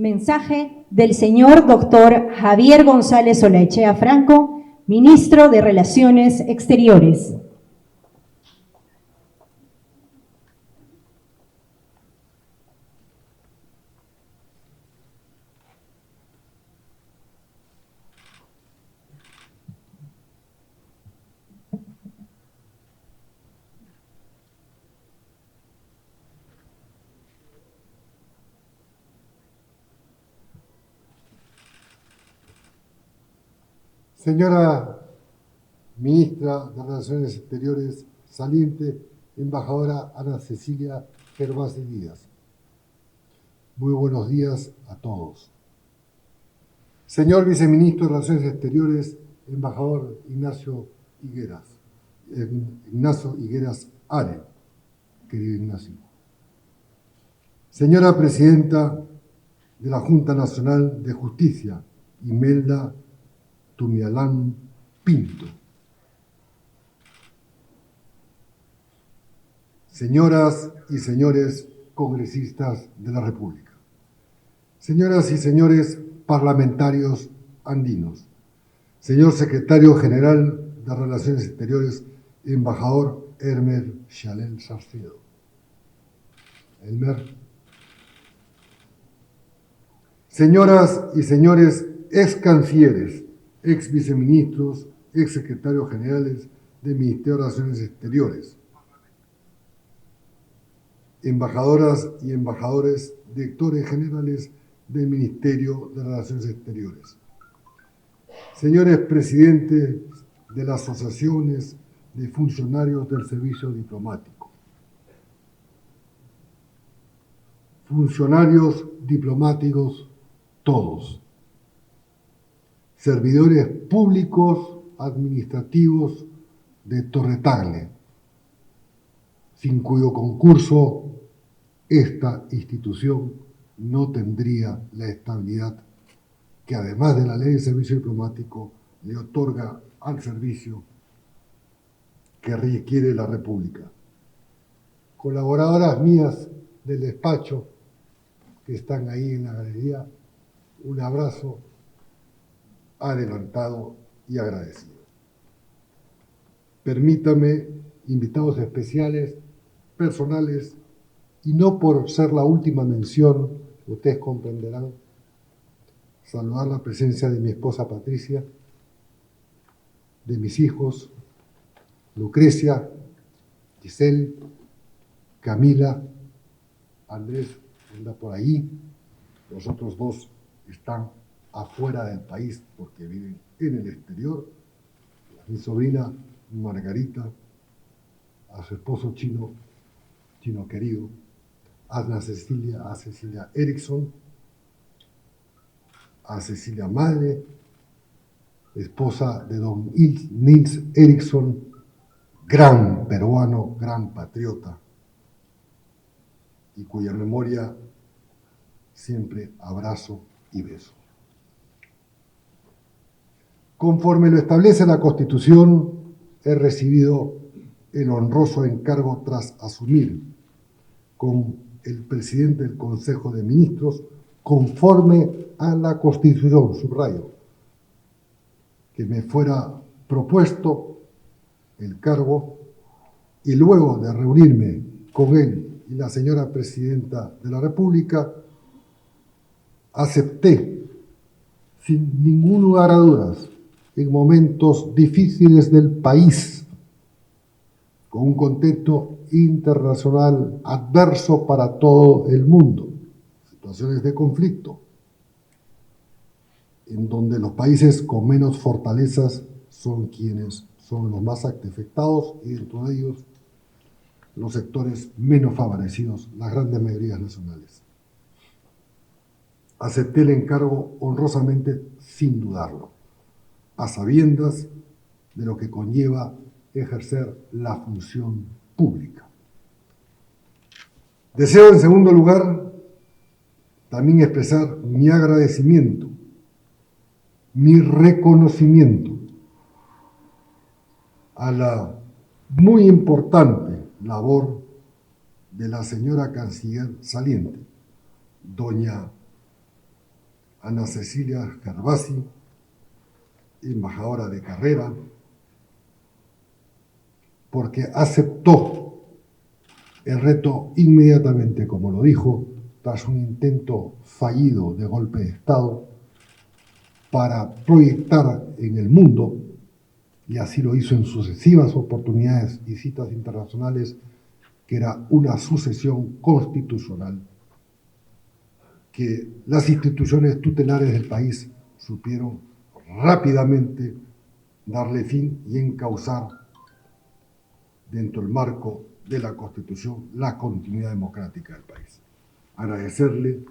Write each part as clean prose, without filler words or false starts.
mensaje del señor doctor Javier González Olaechea Franco, ministro de Relaciones Exteriores. Señora Ministra de Relaciones Exteriores saliente, embajadora Ana Cecilia Gervasi Díaz. Muy buenos días a todos. Señor Viceministro de Relaciones Exteriores, embajador Ignacio Higueras Are, querido Ignacio. Señora Presidenta de la Junta Nacional de Justicia, Imelda Tumialán Pinto. Señoras y señores congresistas de la República. Señoras y señores parlamentarios andinos. Señor Secretario General de Relaciones Exteriores, embajador Elmer Chalel Salcedo. Elmer. Señoras y señores ex cancilleres, ex viceministros, ex secretarios generales del Ministerio de Relaciones Exteriores, embajadoras y embajadores, directores generales del Ministerio de Relaciones Exteriores, señores presidentes de las asociaciones de funcionarios del servicio diplomático, funcionarios diplomáticos todos, servidores públicos administrativos de Torre Tagle, sin cuyo concurso esta institución no tendría la estabilidad que, además de la ley de servicio diplomático, le otorga al servicio que requiere la República. Colaboradoras mías del despacho que están ahí en la galería, un abrazo adelantado y agradecido. Permítame, invitados especiales, personales, y no por ser la última mención, ustedes comprenderán, saludar la presencia de mi esposa Patricia, de mis hijos, Lucrecia, Giselle, Camila, Andrés anda por ahí, los otros dos están afuera del país porque viven en el exterior. Mi sobrina Margarita, a su esposo chino querido, a Cecilia Erickson, a Cecilia Madre, esposa de don Nils Erickson, gran peruano, gran patriota, y cuya memoria siempre abrazo y beso. Conforme lo establece la Constitución, he recibido el honroso encargo tras asumir con el presidente del Consejo de Ministros, conforme a la Constitución, subrayo, que me fuera propuesto el cargo, y luego de reunirme con él y la señora Presidenta de la República, acepté, sin ningún lugar a dudas, en momentos difíciles del país, con un contexto internacional adverso para todo el mundo, situaciones de conflicto, en donde los países con menos fortalezas son quienes son los más afectados, y dentro de ellos los sectores menos favorecidos, las grandes mayorías nacionales. Acepté el encargo honrosamente sin dudarlo, a sabiendas de lo que conlleva ejercer la función pública. Deseo, en segundo lugar, también expresar mi agradecimiento, mi reconocimiento a la muy importante labor de la señora canciller saliente, doña Ana Cecilia Gervasi, embajadora de carrera, porque aceptó el reto inmediatamente, como lo dijo, tras un intento fallido de golpe de Estado, para proyectar en el mundo, y así lo hizo en sucesivas oportunidades y citas internacionales, que era una sucesión constitucional, que las instituciones tutelares del país supieron rápidamente darle fin y encauzar dentro del marco de la Constitución la continuidad democrática del país. Agradecerle,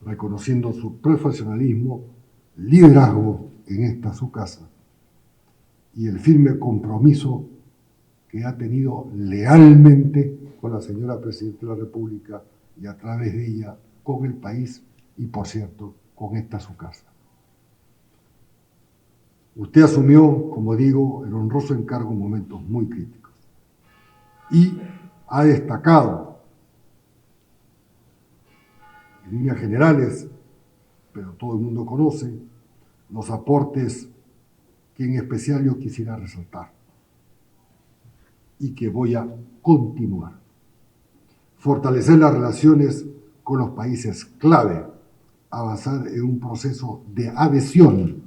reconociendo su profesionalismo, liderazgo en esta su casa y el firme compromiso que ha tenido lealmente con la señora Presidenta de la República y a través de ella con el país y, por cierto, con esta su casa. Usted asumió, como digo, el honroso encargo en momentos muy críticos y ha destacado en líneas generales, pero todo el mundo conoce, los aportes que en especial yo quisiera resaltar y que voy a continuar. Fortalecer las relaciones con los países clave, avanzar en un proceso de adhesión.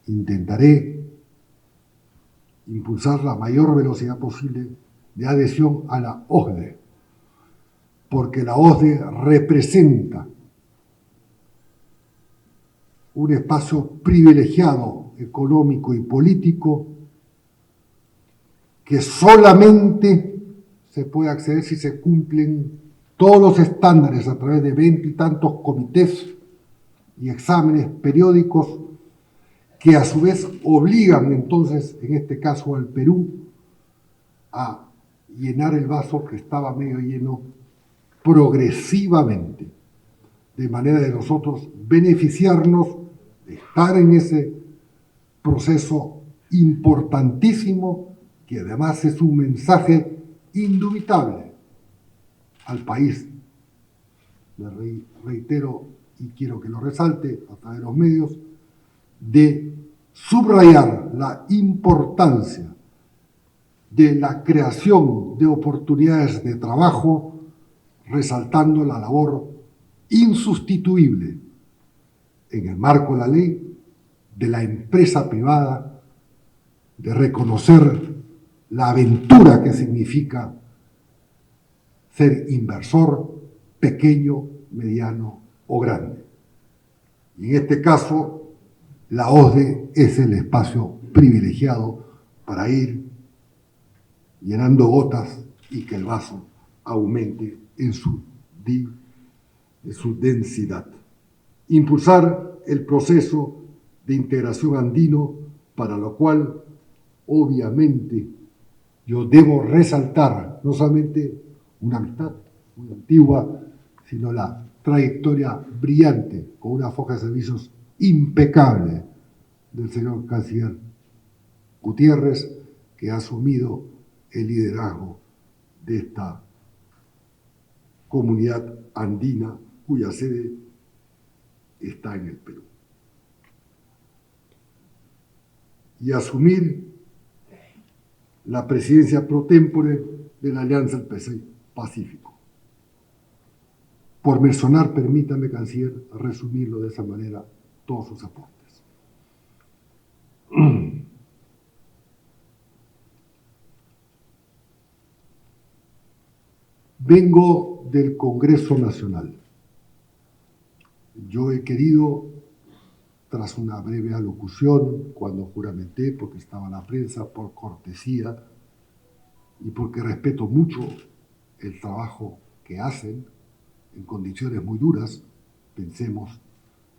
Intentaré impulsar la mayor velocidad posible de adhesión a la OCDE, porque la OCDE representa un espacio privilegiado económico y político que solamente se puede acceder si se cumplen todos los estándares a través de 20 y tantos comités y exámenes periódicos que a su vez obligan entonces, en este caso al Perú, a llenar el vaso que estaba medio lleno progresivamente, de manera de nosotros beneficiarnos de estar en ese proceso importantísimo, que además es un mensaje indubitable al país. Me reitero y quiero que lo resalte a través de los medios, de subrayar la importancia de la creación de oportunidades de trabajo, resaltando la labor insustituible en el marco de la ley de la empresa privada, de reconocer la aventura que significa ser inversor pequeño, mediano o grande. Y en este caso, la OCDE es el espacio privilegiado para ir llenando gotas y que el vaso aumente en su densidad. Impulsar el proceso de integración andino, para lo cual, obviamente, yo debo resaltar no solamente una amistad muy antigua, sino la trayectoria brillante, con una foja de servicios impecable del señor canciller Gutiérrez, que ha asumido el liderazgo de esta comunidad andina cuya sede está en el Perú. Y asumir la presidencia pro tempore de la Alianza del Pacífico. Por mencionar, permítame, canciller, resumirlo de esa manera, todos sus aportes. Vengo del Congreso Nacional. Yo he querido, tras una breve alocución, cuando juramenté, porque estaba en la prensa, por cortesía y porque respeto mucho el trabajo que hacen en condiciones muy duras, pensemos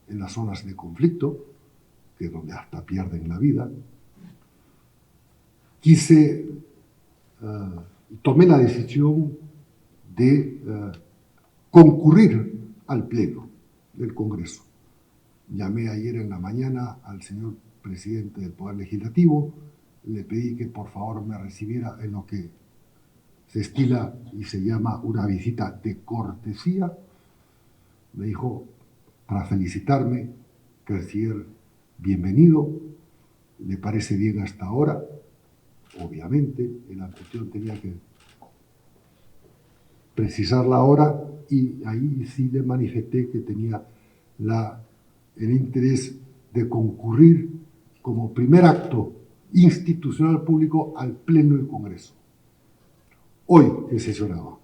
en las zonas de conflicto, que es donde hasta pierden la vida, tomé la decisión de concurrir al Pleno del Congreso. Llamé ayer en la mañana al señor presidente del Poder Legislativo, le pedí que por favor me recibiera en lo que se estila y se llama una visita de cortesía, me dijo, para felicitarme, canciller, bienvenido, ¿le parece bien hasta ahora? Obviamente, en la cuestión tenía que precisar la hora y ahí sí le manifesté que tenía el interés de concurrir como primer acto institucional público al Pleno del Congreso. Hoy que sesionaba,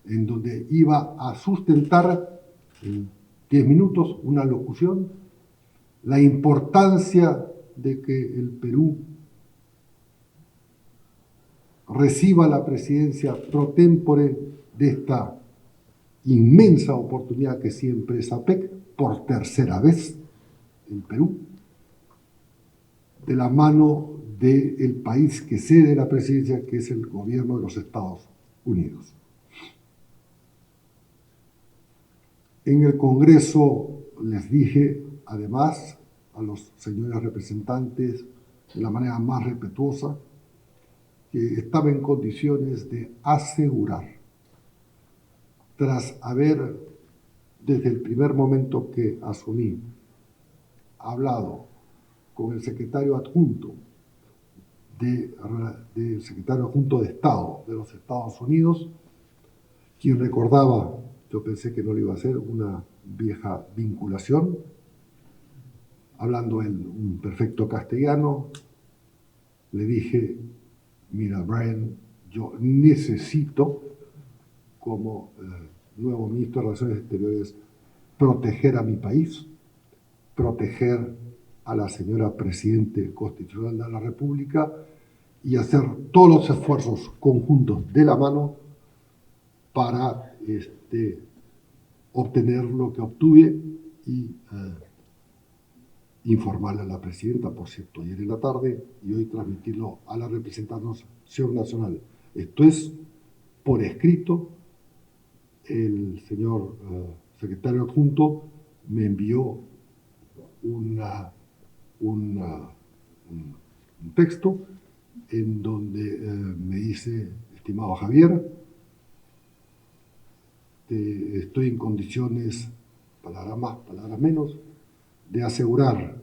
en donde iba a sustentar en 10 minutos una locución, la importancia de que el Perú reciba la presidencia pro tempore de esta inmensa oportunidad que siempre es APEC, por tercera vez en Perú, de la mano del país que cede la presidencia, que es el gobierno de los Estados Unidos. En el Congreso les dije, además, a los señores representantes, de la manera más respetuosa, que estaba en condiciones de asegurar, tras haber, desde el primer momento que asumí, hablado con el secretario adjunto del secretario adjunto de Estado de los Estados Unidos, quien recordaba, yo pensé que no lo iba a hacer, una vieja vinculación, hablando en un perfecto castellano, le dije, mira, Brian, yo necesito, como nuevo ministro de Relaciones Exteriores, proteger a mi país, proteger a la señora Presidente Constitucional de la República y hacer todos los esfuerzos conjuntos de la mano para obtener lo que obtuve y informarle a la Presidenta, por cierto, ayer en la tarde, y hoy transmitirlo a la representación nacional. Esto es por escrito. El señor secretario adjunto me envió un texto en donde me dice, estimado Javier, estoy en condiciones, palabras más, palabras menos, de asegurar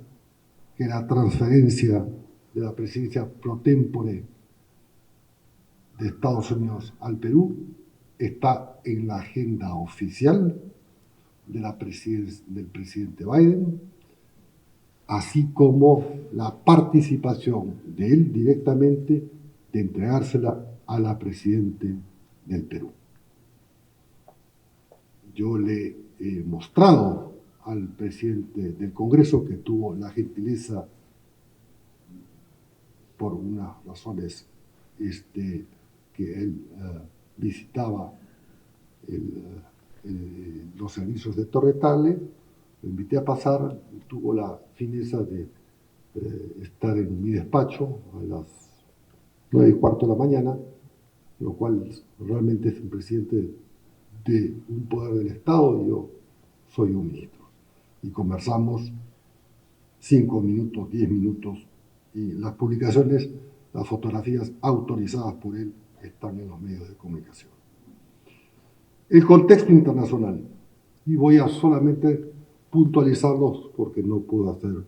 que la transferencia de la presidencia pro tempore de Estados Unidos al Perú está en la agenda oficial de del presidente Biden, así como la participación de él directamente de entregársela a la Presidente del Perú. Yo le he mostrado al presidente del Congreso, que tuvo la gentileza, por unas razones que él visitaba los servicios de Torretale, lo invité a pasar, tuvo la fineza de estar en mi despacho a las 9:15 de la mañana, lo cual realmente es un presidente de un poder del Estado y yo soy un ministro. Y conversamos 5 minutos, 10 minutos, y las publicaciones, las fotografías autorizadas por él están en los medios de comunicación. El contexto internacional, y voy a solamente puntualizarlos porque no puedo hacer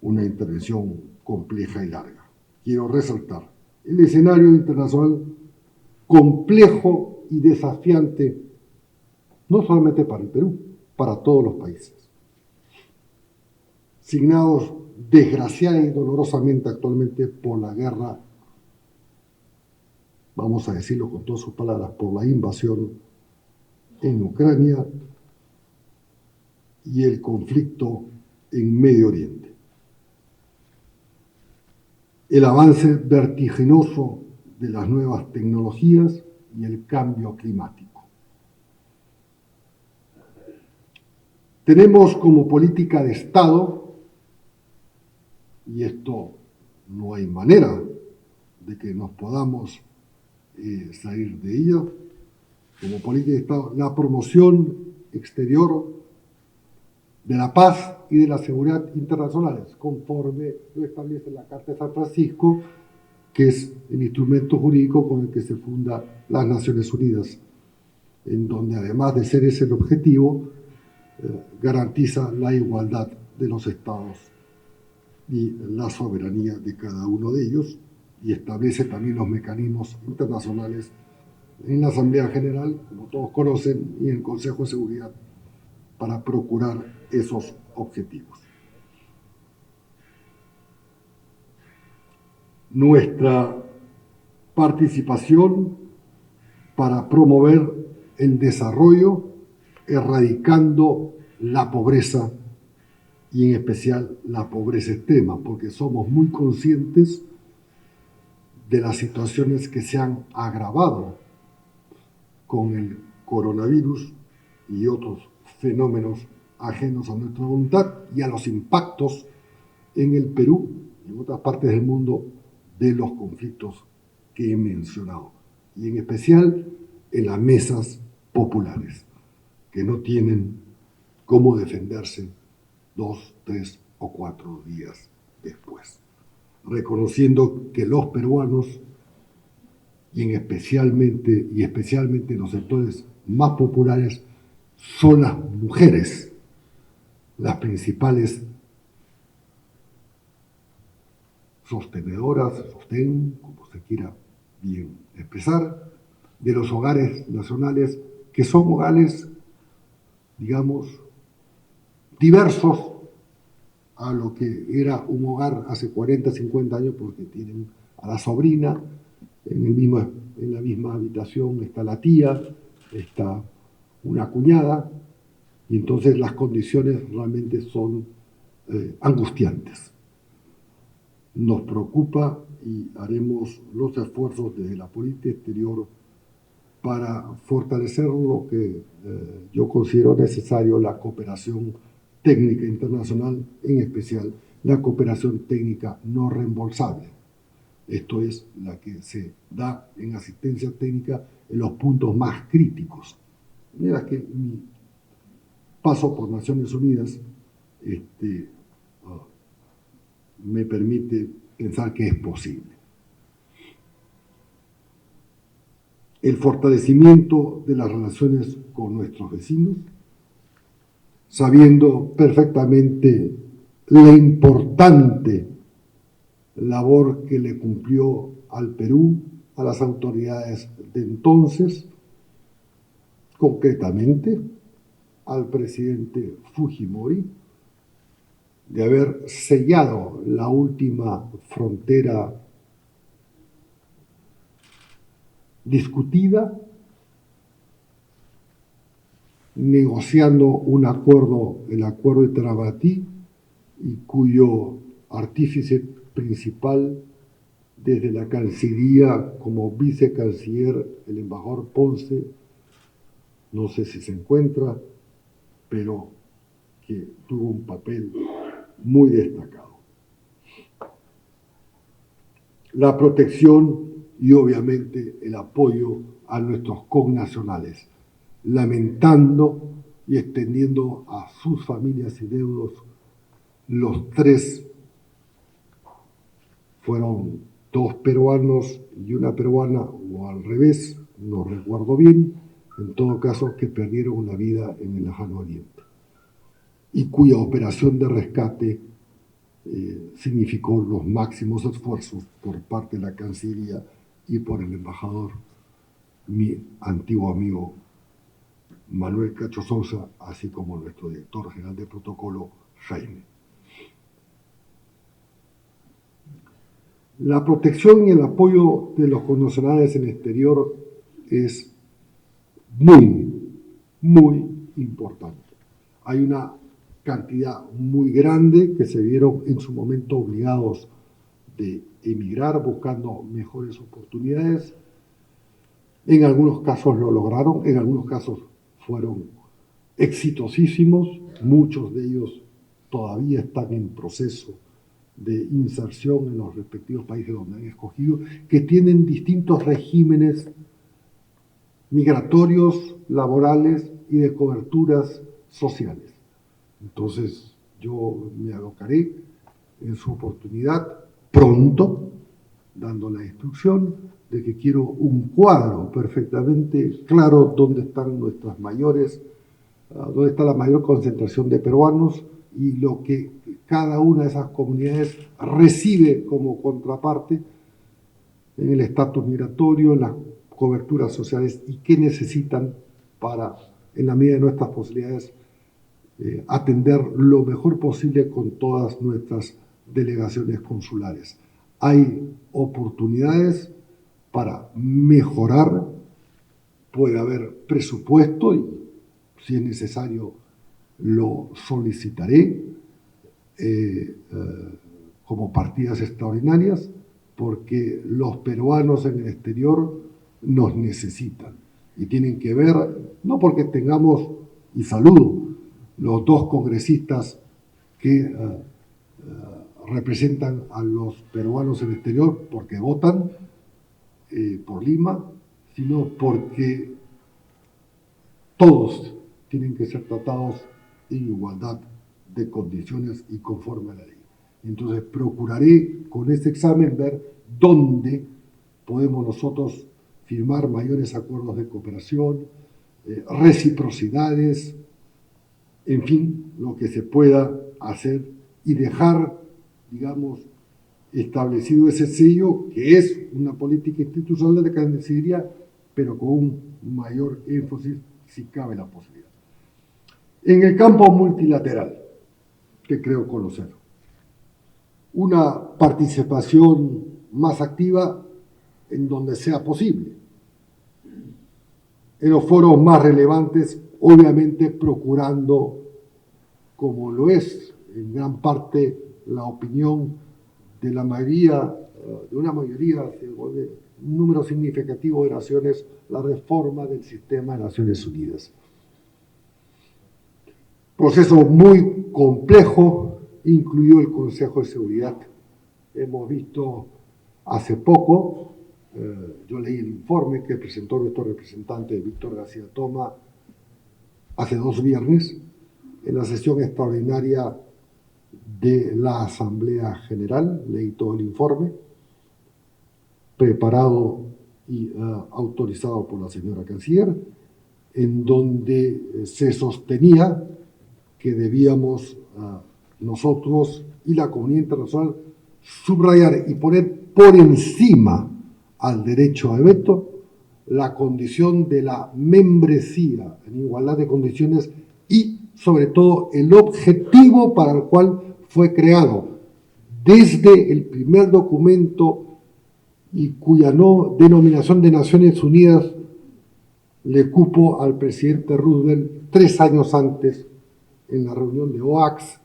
una intervención compleja y larga. Quiero resaltar el escenario internacional complejo y desafiante, no solamente para el Perú, para todos los países, signados desgraciada y dolorosamente actualmente por la guerra, vamos a decirlo con todas sus palabras, por la invasión en Ucrania y el conflicto en Medio Oriente. El avance vertiginoso de las nuevas tecnologías y el cambio climático. Tenemos como política de Estado, y esto no hay manera de que nos podamos salir de ella, como política de Estado, la promoción exterior de la paz y de la seguridad internacionales, conforme lo establece la Carta de San Francisco, que es el instrumento jurídico con el que se funda las Naciones Unidas. en donde además de ser ese el objetivo, garantiza la igualdad de los estados y la soberanía de cada uno de ellos, y establece también los mecanismos internacionales en la Asamblea General, como todos conocen, y en el Consejo de Seguridad, para procurar esos objetivos. Nuestra participación para promover el desarrollo, erradicando la pobreza y en especial la pobreza extrema, porque somos muy conscientes de las situaciones que se han agravado con el coronavirus y otros fenómenos ajenos a nuestra voluntad y a los impactos en el Perú y en otras partes del mundo de los conflictos que he mencionado, y en especial en las mesas populares, que no tienen cómo defenderse 2, 3 o 4 días después, reconociendo que los peruanos, y especialmente los sectores más populares, son las mujeres las principales sostenedoras, sostén, como se quiera bien expresar, de los hogares nacionales, que son hogares, digamos, diversos a lo que era un hogar hace 40, 50 años, porque tienen a la sobrina, en la misma habitación está la tía, está una cuñada, y entonces las condiciones realmente son angustiantes. Nos preocupa y haremos los esfuerzos desde la política exterior para fortalecer lo que yo considero necesario, la cooperación técnica internacional, en especial la cooperación técnica no reembolsable. Esto es la que se da en asistencia técnica en los puntos más críticos. Mira que mi paso por Naciones Unidas me permite pensar que es posible. El fortalecimiento de las relaciones con nuestros vecinos, sabiendo perfectamente la importante labor que le cumplió al Perú, a las autoridades de entonces, concretamente al presidente Fujimori, de haber sellado la última frontera discutida, negociando un acuerdo, el acuerdo de Tarabatí, y cuyo artífice principal desde la Cancillería como vicecanciller, el embajador Ponce, no sé si se encuentra, pero que tuvo un papel muy destacado. La protección y obviamente el apoyo a nuestros connacionales, lamentando y extendiendo a sus familias y deudos. Los 3 fueron 2 peruanos y una peruana, o al revés, no recuerdo bien, en todo caso, que perdieron la vida en el lejano oriente, y cuya operación de rescate significó los máximos esfuerzos por parte de la Cancillería y por el embajador, mi antiguo amigo Manuel Cacho Sousa, así como nuestro director general de protocolo, Jaime. La protección y el apoyo de los connacionales en el exterior es muy, muy importante. Hay una cantidad muy grande que se vieron en su momento obligados de emigrar buscando mejores oportunidades. En algunos casos lo lograron, en algunos casos fueron exitosísimos, muchos de ellos todavía están en proceso de inserción en los respectivos países donde han escogido, que tienen distintos regímenes migratorios, laborales y de coberturas sociales. Entonces, yo me abocaré en su oportunidad pronto dando la instrucción de que quiero un cuadro perfectamente claro dónde están nuestras mayores, dónde está la mayor concentración de peruanos y lo que cada una de esas comunidades recibe como contraparte en el estatus migratorio, en las coberturas sociales y qué necesitan para, en la medida de nuestras posibilidades, atender lo mejor posible con todas nuestras delegaciones consulares. Hay oportunidades para mejorar, puede haber presupuesto y si es necesario lo solicitaré como partidas extraordinarias porque los peruanos en el exterior nos necesitan y tienen que ver, no porque tengamos, y saludo, los dos congresistas que representan a los peruanos en el exterior porque votan por Lima, sino porque todos tienen que ser tratados en igualdad de condiciones y conforme a la ley. Entonces procuraré con este examen ver dónde podemos nosotros firmar mayores acuerdos de cooperación, reciprocidades, en fin, lo que se pueda hacer y dejar, digamos, establecido ese sello que es una política institucional de la Cancillería, pero con un mayor énfasis si cabe la posibilidad. En el campo multilateral, que creo conocer, una participación más activa en donde sea posible. En los foros más relevantes, obviamente procurando, como lo es en gran parte la opinión de la mayoría, de una mayoría, un número significativo de naciones, la reforma del sistema de Naciones Unidas. Proceso muy complejo, incluido el Consejo de Seguridad. Hemos visto hace poco, yo leí el informe que presentó nuestro representante Víctor García Toma hace 2 viernes, en la sesión extraordinaria de la Asamblea General, leí todo el informe, preparado y autorizado por la señora Canciller, en donde se sostenía que debíamos nosotros y la comunidad internacional subrayar y poner por encima al derecho a veto la condición de la membresía en igualdad de condiciones y, sobre todo, el objetivo para el cual fue creado desde el primer documento y cuya denominación de Naciones Unidas le cupo al presidente Roosevelt 3 años antes en la reunión de OAX,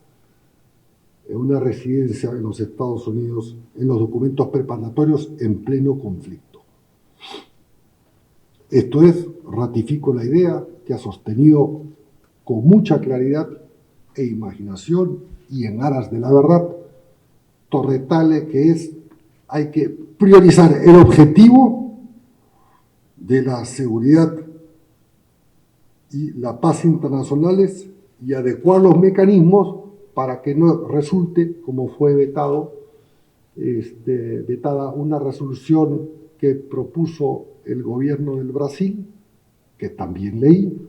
en una residencia en los Estados Unidos, en los documentos preparatorios en pleno conflicto. Esto es, ratifico la idea que ha sostenido con mucha claridad e imaginación y en aras de la verdad Torretale, que es, hay que priorizar el objetivo de la seguridad y la paz internacionales y adecuar los mecanismos para que no resulte, como fue vetada una resolución que propuso el gobierno del Brasil, que también leí,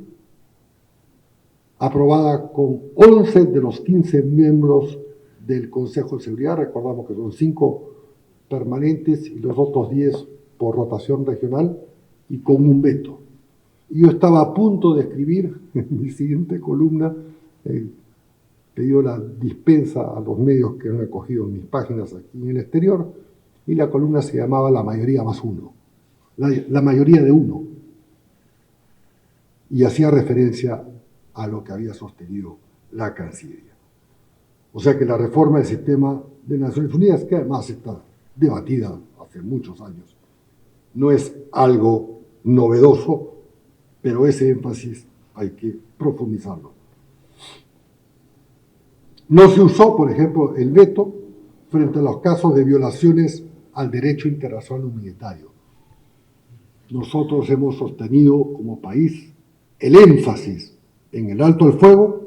aprobada con 11 de los 15 miembros del Consejo de Seguridad, recordamos que son 5 permanentes y los otros 10 por rotación regional, y con un veto. Y yo estaba a punto de escribir en mi siguiente columna, pedido la dispensa a los medios que han acogido mis páginas aquí en el exterior, y la columna se llamaba La mayoría más uno, la mayoría de uno, y hacía referencia a lo que había sostenido la Cancillería. O sea que la reforma del sistema de Naciones Unidas, que además está debatida hace muchos años, no es algo novedoso, pero ese énfasis hay que profundizarlo. No se usó, por ejemplo, el veto frente a los casos de violaciones al derecho internacional humanitario. Nosotros hemos sostenido como país el énfasis en el alto al fuego,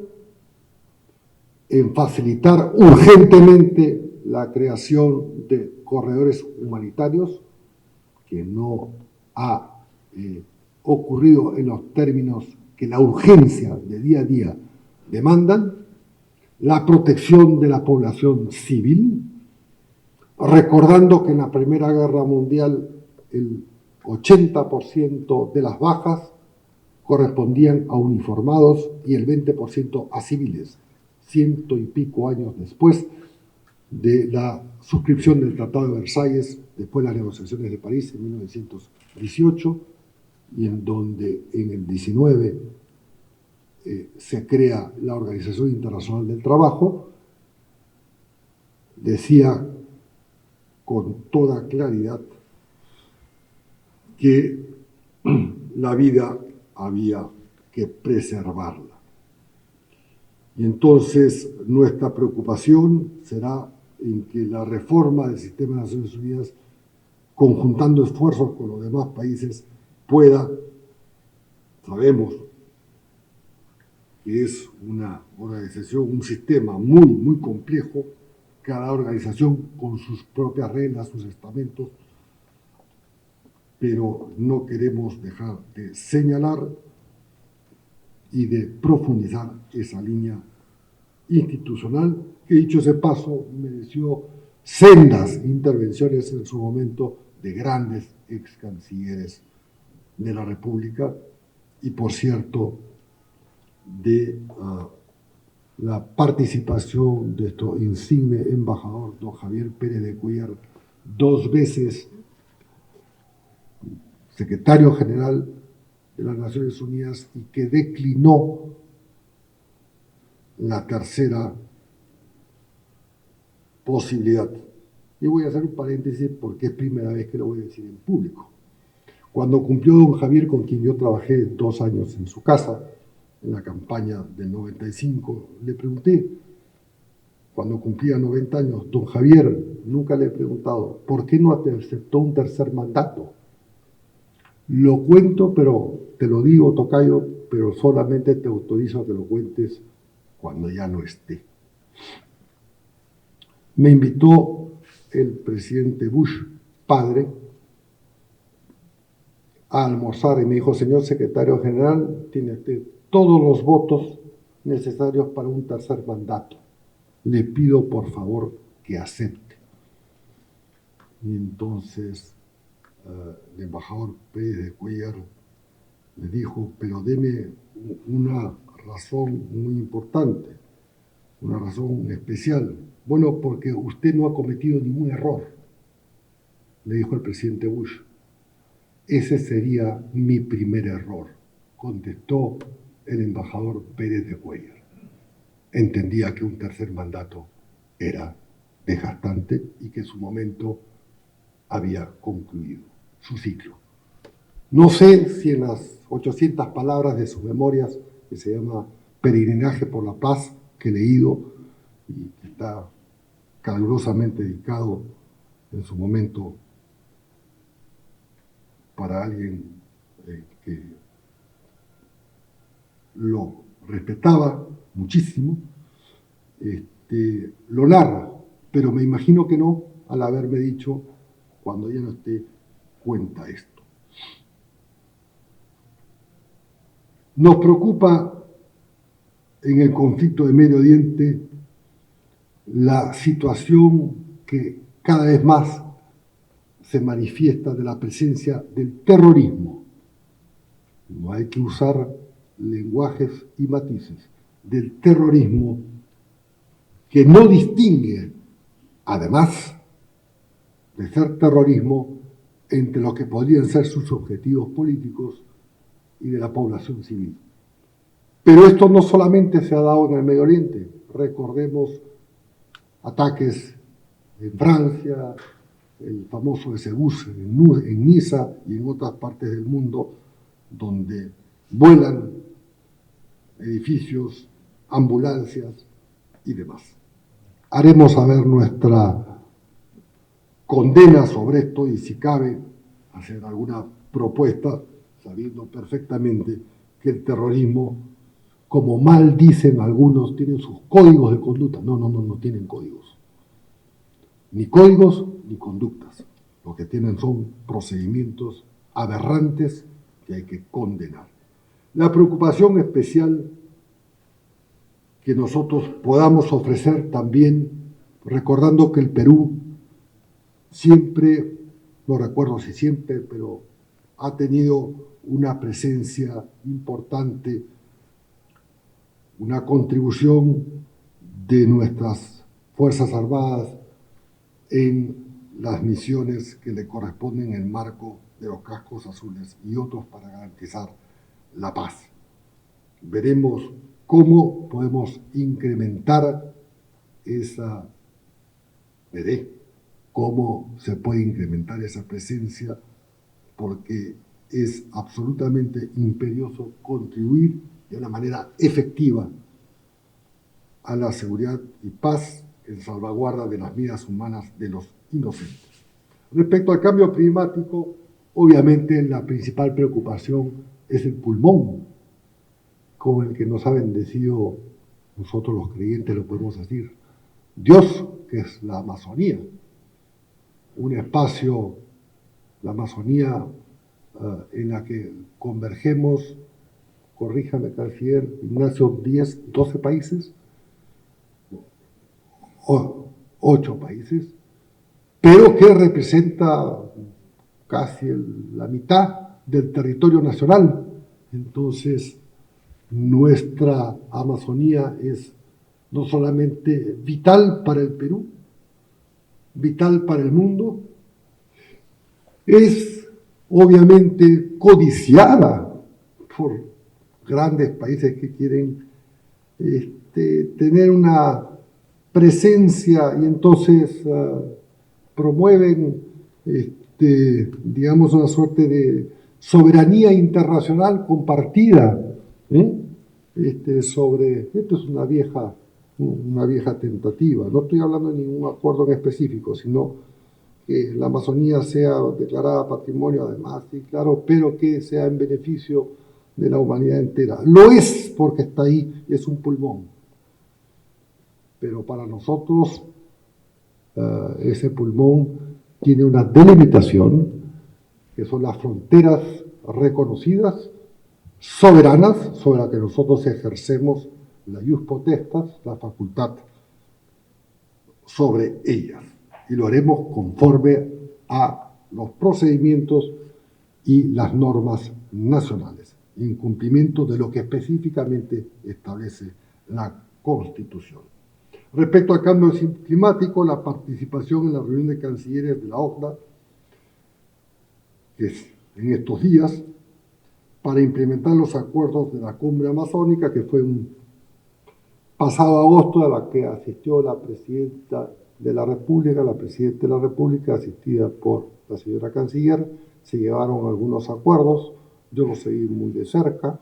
en facilitar urgentemente la creación de corredores humanitarios, que no ha ocurrido en los términos que la urgencia de día a día demandan, la protección de la población civil, recordando que en la Primera Guerra Mundial el 80% de las bajas correspondían a uniformados y el 20% a civiles, 100 y pico años después de la suscripción del Tratado de Versalles, después de las negociaciones de París en 1918, y en donde en el 19 se crea la Organización Internacional del Trabajo. Decía con toda claridad que la vida había que preservarla. Y entonces nuestra preocupación será en que la reforma del sistema de Naciones Unidas, conjuntando esfuerzos con los demás países, pueda, sabemos que es una organización, un sistema muy, muy complejo, cada organización con sus propias reglas, sus estamentos, pero no queremos dejar de señalar y de profundizar esa línea institucional que, dicho ese paso, mereció sendas intervenciones en su momento de grandes ex cancilleres de la República y, por cierto, de la participación de nuestro insigne embajador, don Javier Pérez de Cuéllar, 2 veces secretario general de las Naciones Unidas y que declinó la tercera posibilidad. Y voy a hacer un paréntesis porque es primera vez que lo voy a decir en público. Cuando cumplió don Javier, con quien yo trabajé 2 años en su casa, en la campaña del 95, le pregunté, cuando cumplía 90 años, don Javier, nunca le he preguntado, ¿por qué no aceptó un tercer mandato? Lo cuento, pero te lo digo, tocayo, pero solamente te autorizo a que lo cuentes cuando ya no esté. Me invitó el presidente Bush, padre, a almorzar y me dijo, señor secretario general, tiene usted todos los votos necesarios para un tercer mandato. Le pido por favor que acepte. Y entonces el embajador Pérez de Cuéllar me dijo, pero deme una razón muy importante, una razón especial. Bueno, porque usted no ha cometido ningún error, le dijo el presidente Bush. Ese sería mi primer error, contestó el embajador Pérez de Cuéllar. Entendía que un tercer mandato era desgastante y que su momento había concluido, su ciclo. No sé si en las 800 palabras de sus memorias, que se llama Peregrinaje por la Paz, que he leído y que está calurosamente dedicado en su momento para alguien que lo respetaba muchísimo, lo narra, pero me imagino que no, al haberme dicho, cuando ya no esté, cuenta esto. Nos preocupa en el conflicto de Medio Oriente la situación que cada vez más se manifiesta de la presencia del terrorismo. No hay que usar lenguajes y matices, del terrorismo que no distingue, además de ser terrorismo, entre lo que podrían ser sus objetivos políticos y de la población civil. Pero esto no solamente se ha dado en el Medio Oriente. Recordemos ataques en Francia, el famoso ese bus en Niza y en otras partes del mundo, donde vuelan edificios, ambulancias y demás. Haremos saber nuestra condena sobre esto y, si cabe, hacer alguna propuesta, sabiendo perfectamente que el terrorismo, como mal dicen algunos, tiene sus códigos de conducta. No tienen códigos. ni códigos ni conductas. Lo que tienen son procedimientos aberrantes que hay que condenar. La preocupación especial que nosotros podamos ofrecer también, recordando que el Perú siempre, no recuerdo si siempre, pero ha tenido una presencia importante, una contribución de nuestras Fuerzas Armadas en las misiones que le corresponden en el marco de los cascos azules y otros para garantizar la paz. Veremos cómo podemos incrementar cómo se puede incrementar esa presencia, porque es absolutamente imperioso contribuir de una manera efectiva a la seguridad y paz en salvaguarda de las vidas humanas de los inocentes. Respecto al cambio climático, obviamente la principal preocupación es el pulmón con el que nos ha bendecido, nosotros los creyentes lo podemos decir, Dios, que es la Amazonía, un espacio, la Amazonía, en la que convergemos, corríjame, canciller Ignacio, 10, 12 países, 8 países, pero que representa casi la mitad del territorio nacional. Entonces, nuestra Amazonía es no solamente vital para el Perú, vital para el mundo, es obviamente codiciada por grandes países que quieren tener una presencia y entonces promueven, digamos, una suerte de soberanía internacional compartida, esto es una vieja tentativa. No estoy hablando de ningún acuerdo en específico, sino que la Amazonía sea declarada patrimonio además, sí, claro, pero que sea en beneficio de la humanidad entera. Lo es porque está ahí, es un pulmón. Pero para nosotros ese pulmón tiene una delimitación, que son las fronteras reconocidas, soberanas, sobre las que nosotros ejercemos la ius potestas, la facultad sobre ellas. Y lo haremos conforme a los procedimientos y las normas nacionales, en cumplimiento de lo que específicamente establece la Constitución. Respecto al cambio climático, la participación en la reunión de cancilleres de la OCDE, que es en estos días, para implementar los acuerdos de la Cumbre Amazónica, que fue un pasado agosto, a la que asistió la presidenta de la República, la presidenta de la República, asistida por la señora canciller. Se llevaron algunos acuerdos, yo los seguí muy de cerca,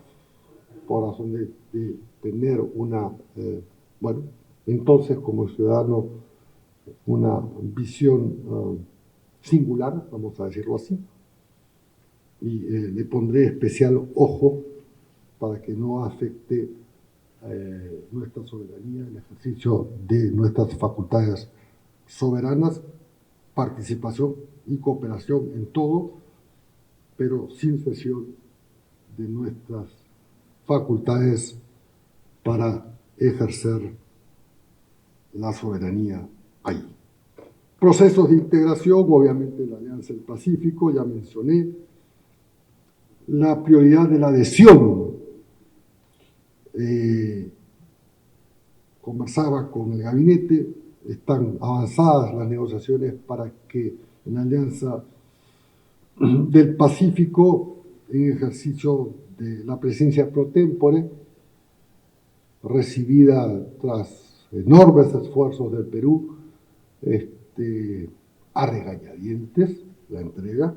por razón de tener entonces como ciudadano, una visión singular, vamos a decirlo así, y le pondré especial ojo para que no afecte nuestra soberanía, el ejercicio de nuestras facultades soberanas, participación y cooperación en todo, pero sin cesión de nuestras facultades para ejercer la soberanía ahí. Procesos de integración, obviamente la Alianza del Pacífico, ya mencioné, la prioridad de la adhesión. Conversaba con el gabinete, están avanzadas las negociaciones para que en la Alianza del Pacífico, en ejercicio de la presencia pro tempore, recibida tras enormes esfuerzos del Perú, a regañadientes la entrega,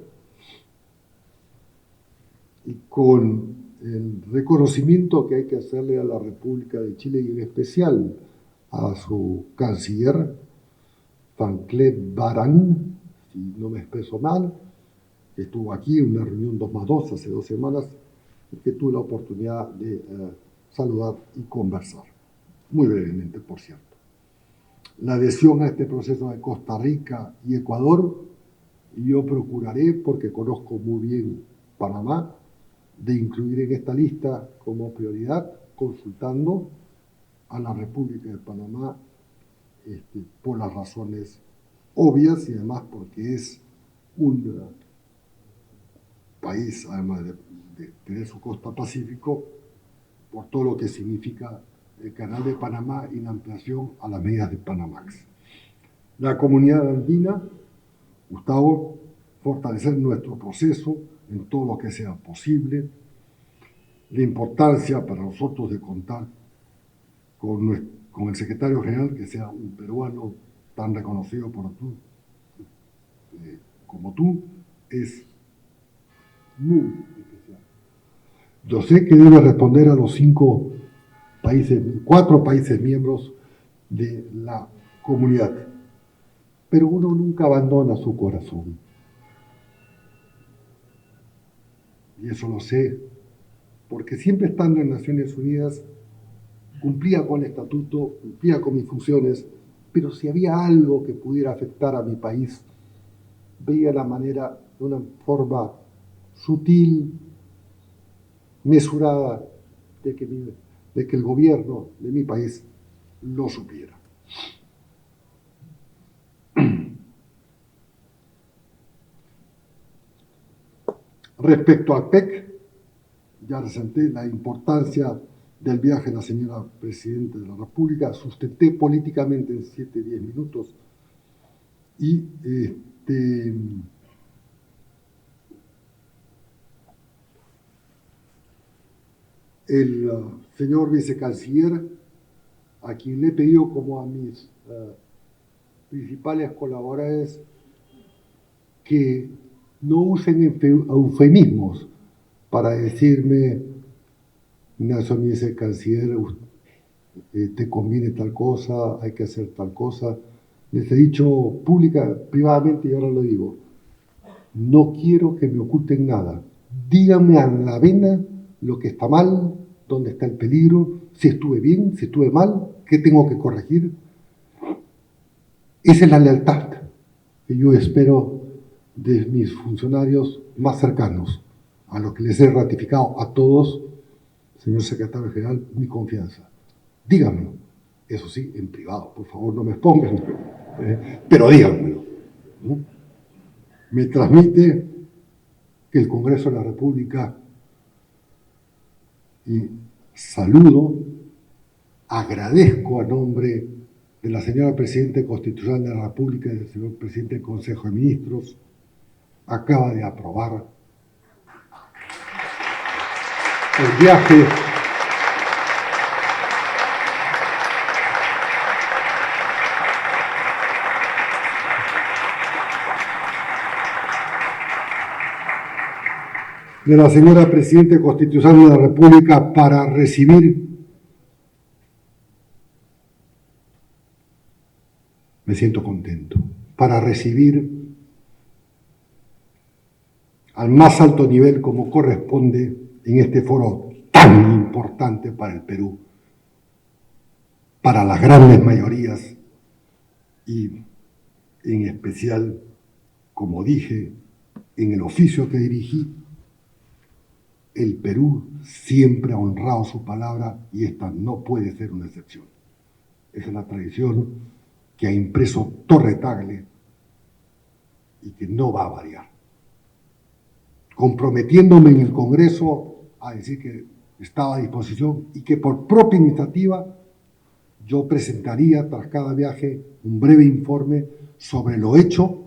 y con el reconocimiento que hay que hacerle a la República de Chile y en especial a su canciller, Tancred Barán, si no me expreso mal, que estuvo aquí en una reunión 2+2 hace 2 semanas y que tuve la oportunidad de saludar y conversar, muy brevemente, por cierto. la adhesión a este proceso de Costa Rica y Ecuador, y yo procuraré, porque conozco muy bien Panamá, de incluir en esta lista como prioridad, consultando a la República de Panamá por las razones obvias y además porque es un país, además de tener su costa pacífico, por todo lo que significa el Canal de Panamá y la ampliación a las medidas de Panamax. La comunidad andina, Gustavo, fortalecer nuestro proceso en todo lo que sea posible, la importancia para nosotros de contar con el secretario general, que sea un peruano tan reconocido como tú, es muy especial. Yo sé que debe responder a los 4 países miembros de la comunidad, pero uno nunca abandona su corazón. Y eso lo sé, porque siempre estando en Naciones Unidas, cumplía con el estatuto, cumplía con mis funciones, pero si había algo que pudiera afectar a mi país, veía la manera, de una forma sutil, mesurada, de que el gobierno de mi país lo supiera. Respecto al PEC, ya resalté la importancia del viaje de la señora Presidenta de la República, sustenté políticamente en 7-10 minutos y el señor vicecanciller, a quien le he pedido como a mis principales colaboradores que no usen eufemismos para decirme: Nelson, vicecanciller, te conviene tal cosa, hay que hacer tal cosa. Les he dicho privadamente, y ahora lo digo: no quiero que me oculten nada. Díganme a la vena lo que está mal, dónde está el peligro, si estuve bien, si estuve mal, qué tengo que corregir. Esa es la lealtad que yo espero de mis funcionarios más cercanos, a los que les he ratificado a todos, señor secretario general, mi confianza. Díganmelo, eso sí, en privado, por favor, no me expongan, pero díganmelo. Me transmite que el Congreso de la República, y saludo, agradezco a nombre de la señora Presidenta Constitucional de la República y del señor Presidente del Consejo de Ministros, acaba de aprobar el viaje de la señora Presidenta Constitucional de la República para recibir, me siento contento, para recibir al más alto nivel como corresponde en este foro tan importante para el Perú, para las grandes mayorías y en especial, como dije, en el oficio que dirigí, el Perú siempre ha honrado su palabra y esta no puede ser una excepción. Esa es la tradición que ha impreso Torre Tagle y que no va a variar. Comprometiéndome en el Congreso a decir que estaba a disposición y que por propia iniciativa yo presentaría tras cada viaje un breve informe sobre lo hecho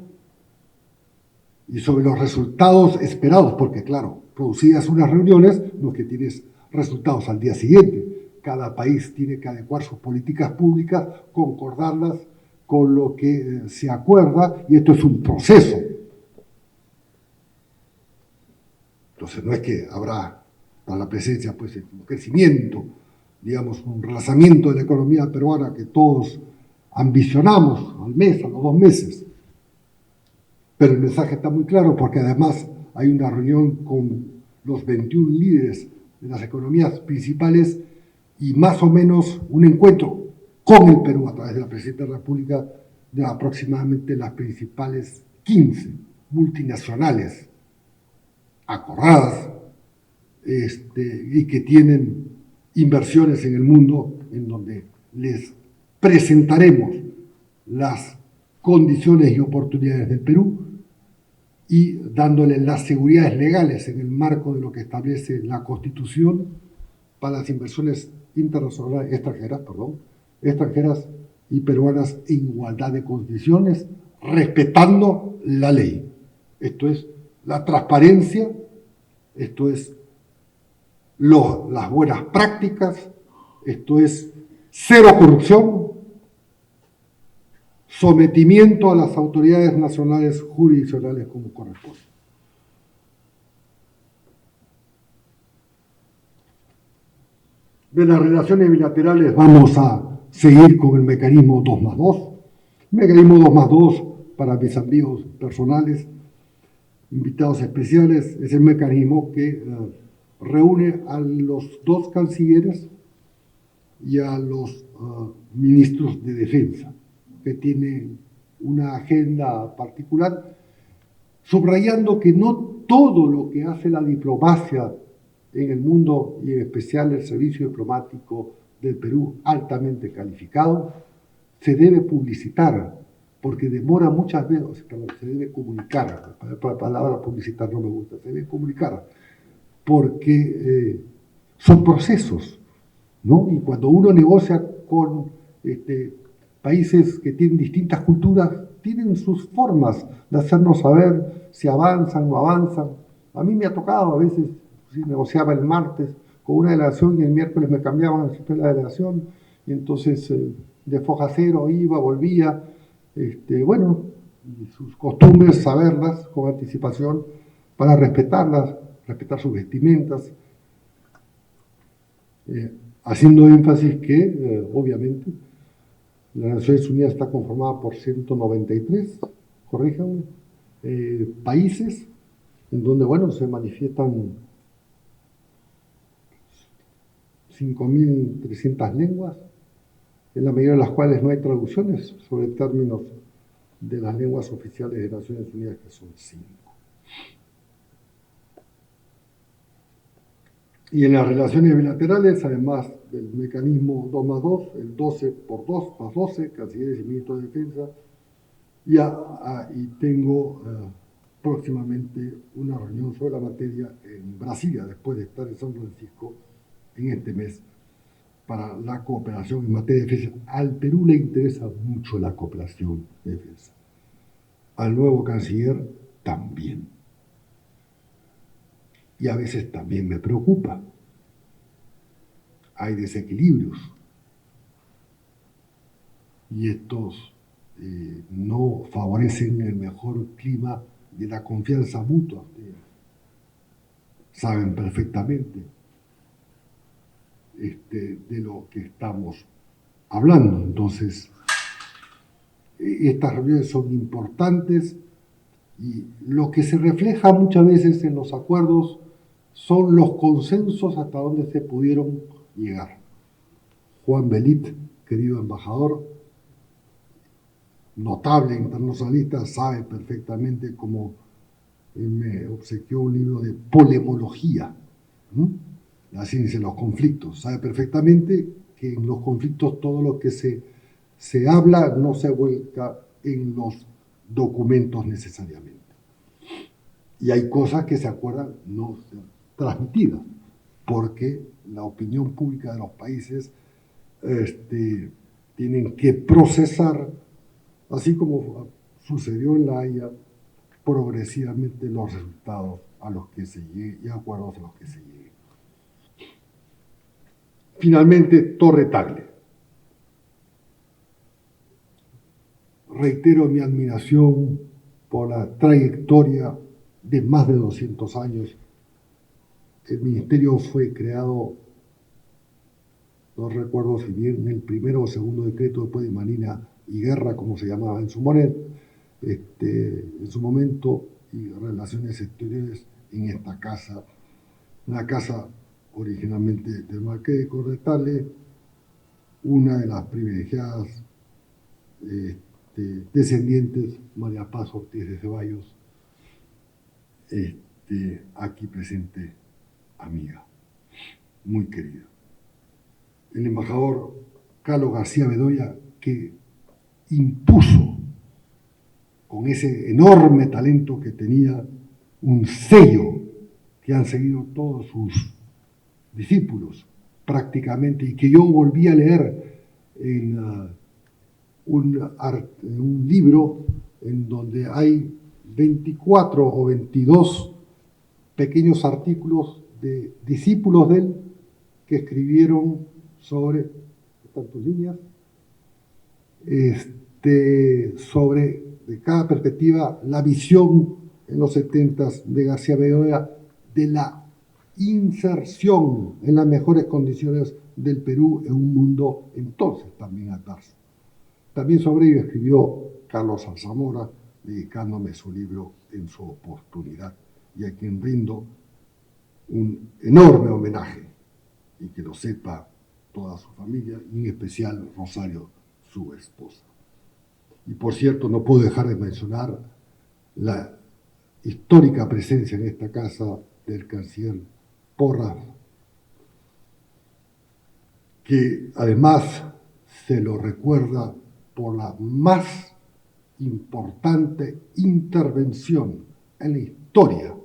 y sobre los resultados esperados, porque claro, producidas unas reuniones, no es que tienes resultados al día siguiente. Cada país tiene que adecuar sus políticas públicas, concordarlas con lo que se acuerda, y esto es un proceso. Entonces no es que habrá para la presencia pues un crecimiento, digamos, un relanzamiento de la economía peruana que todos ambicionamos al mes, a los 2 meses. Pero el mensaje está muy claro, porque además hay una reunión con los 21 líderes de las economías principales y más o menos un encuentro con el Perú a través de la Presidencia de la República de aproximadamente las principales 15 multinacionales acorradas y que tienen inversiones en el mundo, en donde les presentaremos las condiciones y oportunidades del Perú y dándoles las seguridades legales en el marco de lo que establece la Constitución para las inversiones internacionales extranjeras y peruanas en igualdad de condiciones, respetando la ley. Esto es la transparencia, esto es las buenas prácticas, esto es cero corrupción, sometimiento a las autoridades nacionales jurisdiccionales como corresponde. De las relaciones bilaterales vamos a seguir con el mecanismo 2+2. El mecanismo 2+2, para mis amigos personales, invitados especiales, es el mecanismo que reúne a los dos cancilleres y a los ministros de defensa, que tienen una agenda particular, subrayando que no todo lo que hace la diplomacia en el mundo, y en especial el servicio diplomático del Perú, altamente calificado, se debe publicitar, porque demora muchas veces, se debe comunicar, la palabra publicitar no me gusta, se debe comunicar, porque son procesos, ¿no? Y cuando uno negocia con países que tienen distintas culturas, tienen sus formas de hacernos saber si avanzan o no avanzan. A mí me ha tocado a veces, si negociaba el martes con una delegación y el miércoles me cambiaban siempre la delegación, y entonces de foja cero iba, volvía, bueno, sus costumbres, saberlas con anticipación para respetarlas, respetar sus vestimentas, haciendo énfasis que, obviamente, las Naciones Unidas está conformada por 193, corríjanme, países en donde, bueno, se manifiestan 5.300 lenguas, en la mayoría de las cuales no hay traducciones sobre términos de las lenguas oficiales de Naciones Unidas, que son 5. Y en las relaciones bilaterales, además del mecanismo 2+2, el 12+2+12, cancilleres y ministros de defensa, y tengo próximamente una reunión sobre la materia en Brasilia, después de estar en San Francisco en este mes, para la cooperación en materia de defensa. Al Perú le interesa mucho la cooperación de defensa. Al nuevo canciller también. Y a veces también me preocupa. Hay desequilibrios. Y estos no favorecen el mejor clima de la confianza mutua. Ustedes saben perfectamente de lo que estamos hablando. Entonces, estas reuniones son importantes y lo que se refleja muchas veces en los acuerdos son los consensos hasta donde se pudieron llegar. Juan Belit, querido embajador, notable internacionalista, sabe perfectamente cómo me obsequió un libro de polemología, la ciencia de los conflictos. Sabe perfectamente que en los conflictos todo lo que se habla no se vuelca en los documentos necesariamente. Y hay cosas que se acuerdan no ser transmitidas, porque la opinión pública de los países tienen que procesar, así como sucedió en La Haya, progresivamente los resultados a los que se llegue y acuerdos a los que se llegue. Finalmente, Torre Tagle. Reitero mi admiración por la trayectoria de más de 200 años. El ministerio fue creado, no recuerdo si bien el primero o segundo decreto después de Manina y Guerra, como se llamaba en su momento, y Relaciones Exteriores en esta casa, una casa originalmente del Marqués de Torre Tagle, una de las privilegiadas descendientes, María Paz Ortiz de Ceballos, aquí presente, amiga, muy querida. El embajador Carlos García Bedoya, que impuso con ese enorme talento que tenía un sello que han seguido todos sus discípulos prácticamente, y que yo volví a leer en un libro en donde hay 24 o 22 pequeños artículos de discípulos de él que escribieron sobre, ¿están tus líneas? Sobre, de cada perspectiva, la visión en los 70s de García Bedoya de la inserción en las mejores condiciones del Perú en un mundo entonces también adverso. También sobre ello escribió Carlos Alzamora, dedicándome su libro en su oportunidad, y a quien rindo un enorme homenaje, y que lo sepa toda su familia, y en especial Rosario, su esposa. Y por cierto, no puedo dejar de mencionar la histórica presencia en esta casa del canciller Porras, que además se lo recuerda por la más importante intervención en la historia,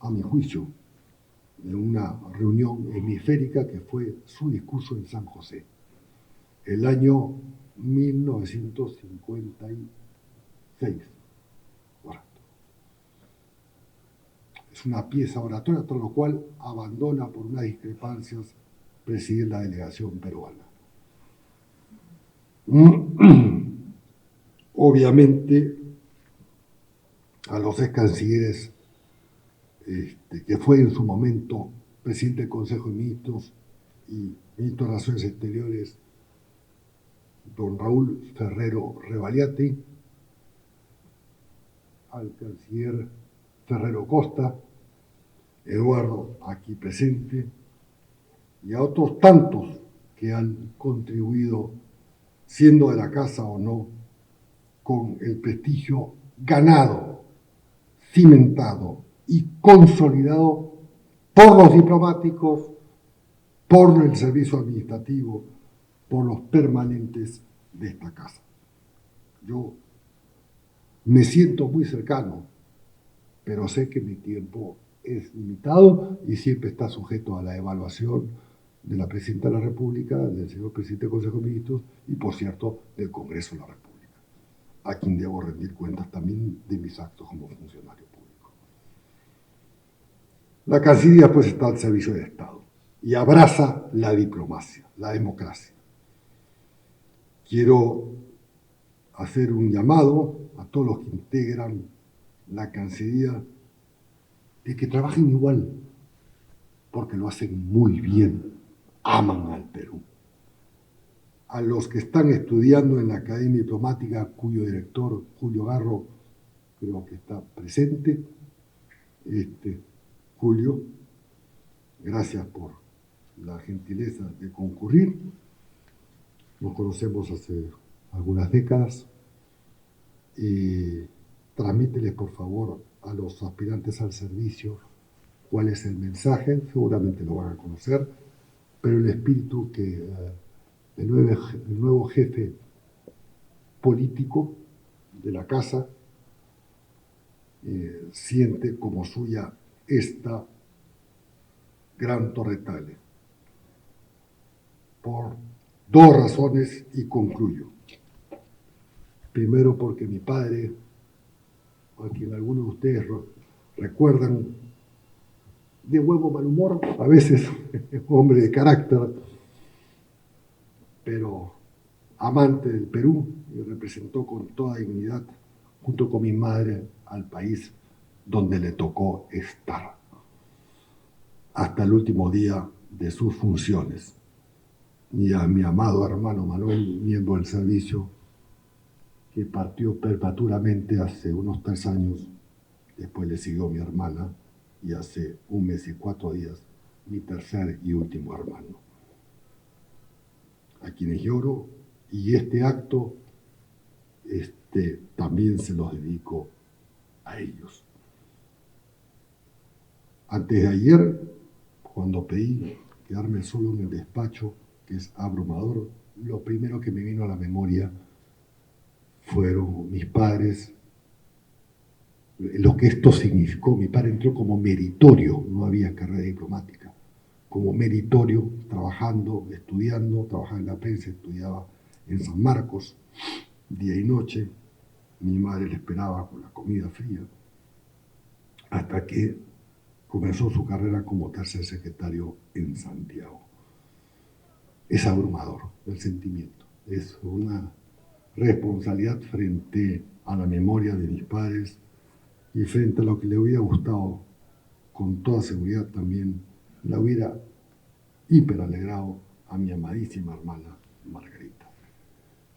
a mi juicio, de una reunión hemisférica, que fue su discurso en San José, el año 1956. Es una pieza oratoria, tras lo cual abandona por unas discrepancias presidir la delegación peruana. Obviamente, a los ex cancilleres, que fue en su momento presidente del Consejo de Ministros y ministro de Relaciones Exteriores, don Raúl Ferrero Revaliati, al canciller Ferrero Costa, Eduardo, aquí presente, y a otros tantos que han contribuido, siendo de la casa o no, con el prestigio ganado, cimentado y consolidado por los diplomáticos, por el servicio administrativo, por los permanentes de esta casa. Yo me siento muy cercano, pero sé que mi tiempo es limitado y siempre está sujeto a la evaluación de la Presidenta de la República, del señor Presidente del Consejo de Ministros y, por cierto, del Congreso de la República, a quien debo rendir cuentas también de mis actos como funcionario público. La Cancillería, pues, está al servicio del Estado y abraza la diplomacia, la democracia. Quiero hacer un llamado a todos los que integran la Cancillería de que trabajen igual, porque lo hacen muy bien, aman al Perú. A los que están estudiando en la Academia Diplomática, cuyo director, Julio Garro, creo que está presente. Julio, gracias por la gentileza de concurrir. Nos conocemos hace algunas décadas. Transmíteles, por favor, a los aspirantes al servicio cuál es el mensaje. Seguramente lo van a conocer, pero el espíritu que el nuevo jefe político de la casa siente como suya esta gran Torre-Tagle, por dos razones, y concluyo. Primero, porque mi padre, a quien algunos de ustedes recuerdan, de buen o mal humor, a veces hombre de carácter, pero amante del Perú, y representó con toda dignidad, junto con mi madre, al país donde le tocó estar hasta el último día de sus funciones. Y a mi amado hermano Manuel, miembro del servicio, que partió prematuramente hace unos 3 años. Después le siguió mi hermana, y hace 1 mes y 4 días mi tercer y último hermano. a quienes lloro, y este acto también se los dedico a ellos. Antes de ayer, cuando pedí quedarme solo en el despacho, que es abrumador, lo primero que me vino a la memoria fueron mis padres, lo que esto significó. Mi padre entró como meritorio, no había carrera diplomática, como meritorio, trabajando, estudiando, trabajaba en la prensa, estudiaba en San Marcos, día y noche. Mi madre le esperaba con la comida fría, hasta que comenzó su carrera como tercer secretario en Santiago. Es abrumador el sentimiento, es una responsabilidad frente a la memoria de mis padres y frente a lo que le hubiera gustado, con toda seguridad también, la hubiera hiper alegrado a mi amadísima hermana Margarita.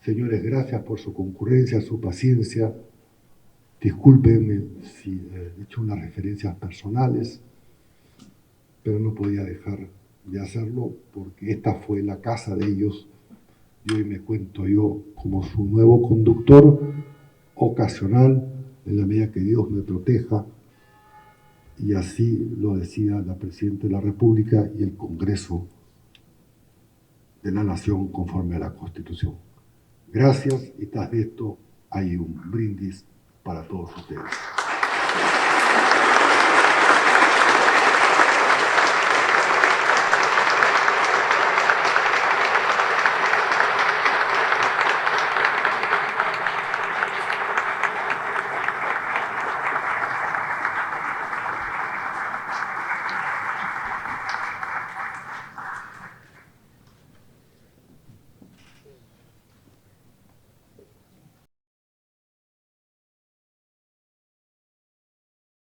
Señores, gracias por su concurrencia, su paciencia. Discúlpenme si he hecho unas referencias personales, pero no podía dejar de hacerlo porque esta fue la casa de ellos y hoy me cuento yo como su nuevo conductor ocasional en la medida que Dios me proteja, y así lo decía la Presidenta de la República y el Congreso de la Nación conforme a la Constitución. Gracias, y tras esto hay un brindis para todos ustedes.